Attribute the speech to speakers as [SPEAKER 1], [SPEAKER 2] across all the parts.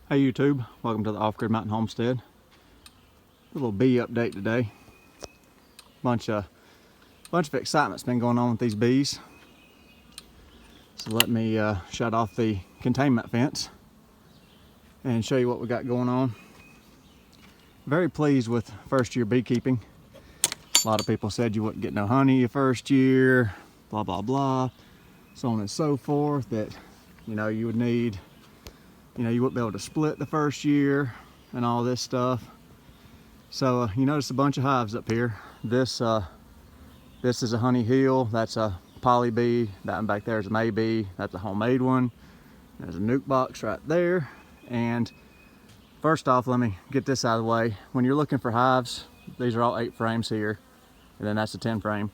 [SPEAKER 1] Hey YouTube, welcome to the Off-Grid Mountain Homestead. A little bee update today. Bunch of excitement's been going on with these bees. So let me shut off the containment fence and show you what we got going on. Very pleased with first year beekeeping. A lot of people said you wouldn't get no honey your first year, blah blah blah, so on and so forth, that you would need, you wouldn't be able to split the first year and all this stuff. So you notice a bunch of hives up here. This is a honey hill. That's a poly bee. That one back there is a May bee. That's a homemade one. There's a nuke box right there. And first off, let me get this out of the way. When you're looking for hives, these are all 8 frames here, and then that's a 10 frame.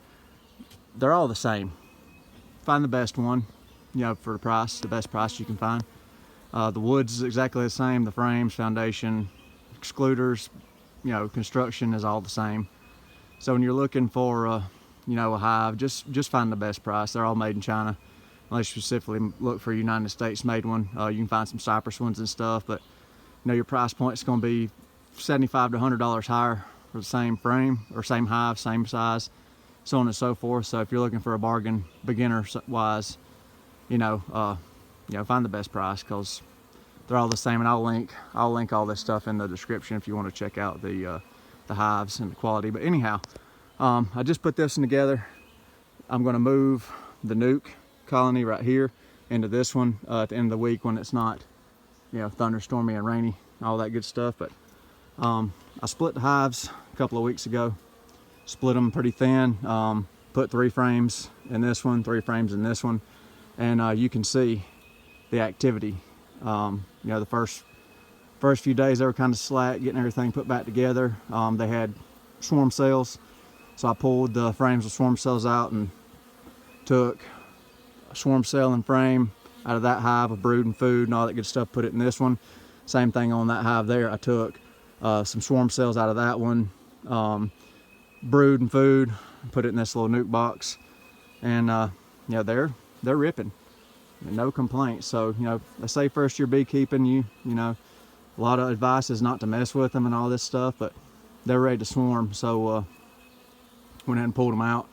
[SPEAKER 1] They're all the same. Find the best one, for the price, the best price you can find. The wood's is exactly the same. The frames, foundation, excluders, construction is all the same. So when you're looking for a hive, just find the best price. They're all made in China. Unless you specifically look for a United States made one, you can find some Cypress ones and stuff, but your price point is going to be $75 to $100 higher for the same frame or same hive, same size, so on and so forth. So if you're looking for a bargain, beginner wise, find the best price, because they're all the same. And I'll link all this stuff in the description if you want to check out the hives and the quality. But anyhow, I just put this one together. I'm going to move the nuke colony right here into this one at the end of the week when it's not thunderstormy and rainy, all that good stuff. But I split the hives a couple of weeks ago, split them pretty thin, put 3 frames in this one, 3 frames in this one, and you can see the activity. The first few days they were kind of slack getting everything put back together. They had swarm cells, so I pulled the frames with swarm cells out and took a swarm cell and frame out of that hive with brood and food and all that good stuff, put it in this one. Same thing on that hive there. I took some swarm cells out of that one, brood and food, put it in this little nuke box, and they're ripping. No complaints. So they say first year beekeeping, a lot of advice is not to mess with them and all this stuff, but they're ready to swarm. So went ahead and pulled them out,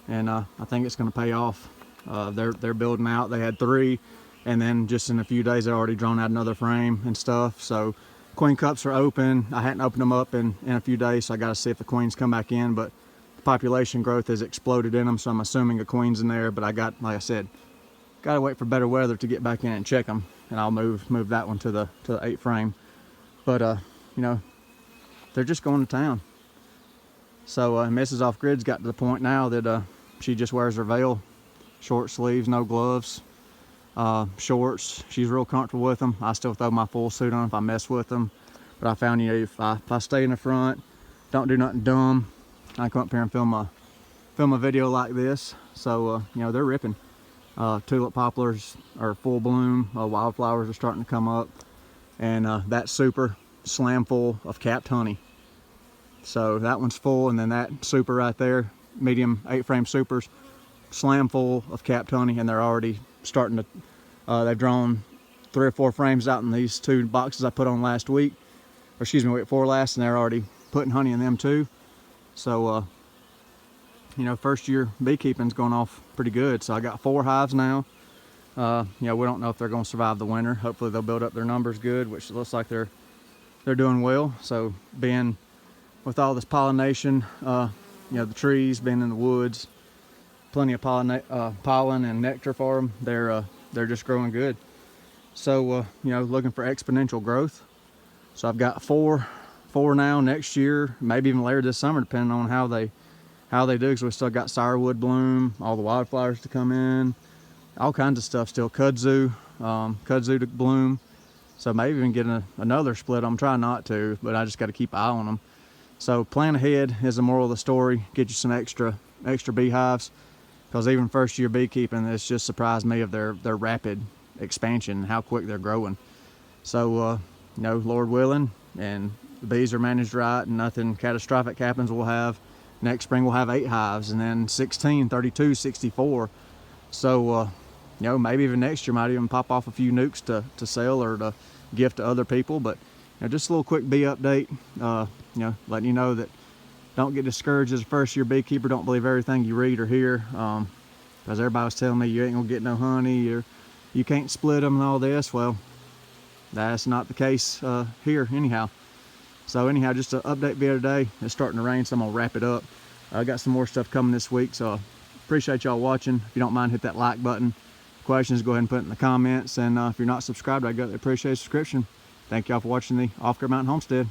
[SPEAKER 1] and I think it's going to pay off. They're building out. They had 3, and then just in a few days they're already drawn out another frame and stuff. So queen cups are open. I hadn't opened them up in a few days, so I got to see if the queens come back in, but the population growth has exploded in them, so I'm assuming a queen's in there. But I got, like I said, gotta wait for better weather to get back in and check them, and I'll move that one to the 8 frame. But they're just going to town. So Mrs. Off Grid's got to the point now that she just wears her veil, short sleeves, no gloves, shorts. She's real comfortable with them. I still throw my full suit on if I mess with them, but I found if I stay in the front, don't do nothing dumb, I come up here and film a video like this. So they're ripping. Tulip poplars are full bloom. Wildflowers are starting to come up, and that's super slam full of capped honey. So that one's full, and then that super right there, medium 8 frame supers, slam full of capped honey, and they're already starting to. They've drawn 3 or 4 frames out in these 2 boxes I put on last week, or excuse me, week 4 last, and they're already putting honey in them too. So first year beekeeping's going off pretty good. So I got 4 hives now. We don't know if they're going to survive the winter. Hopefully they'll build up their numbers good, which it looks like they're doing well. So being with all this pollination, the trees being in the woods, plenty of pollen and nectar for them. They're just growing good. So looking for exponential growth. So I've got 4 now. Next year, maybe even later this summer, depending on how they do, because we still got sourwood bloom, all the wildflowers to come in, all kinds of stuff still, kudzu to bloom. So maybe even get another split. I'm trying not to, but I just got to keep an eye on them. So plan ahead is the moral of the story. Get you some extra beehives, because even first year beekeeping, it's just surprised me of their rapid expansion, how quick they're growing. So Lord willing, and the bees are managed right and nothing catastrophic happens, next spring we'll have 8 hives, and then 16, 32, 64. So you know, maybe even next year might even pop off a few nukes to sell or to gift to other people. But you know, just a little quick bee update, you know, letting you know that don't get discouraged as a first year beekeeper. Don't believe everything you read or hear, because everybody was telling me you ain't gonna get no honey, or you can't split them and all this. Well, that's not the case here anyhow. So anyhow, just an update video today. It's starting to rain, so I'm gonna wrap it up. I got some more stuff coming this week, so appreciate y'all watching. If you don't mind, hit that like button. Questions, go ahead and put it in the comments. And if you're not subscribed, I greatly appreciate a subscription. Thank y'all for watching the Off Grid Mountain Homestead.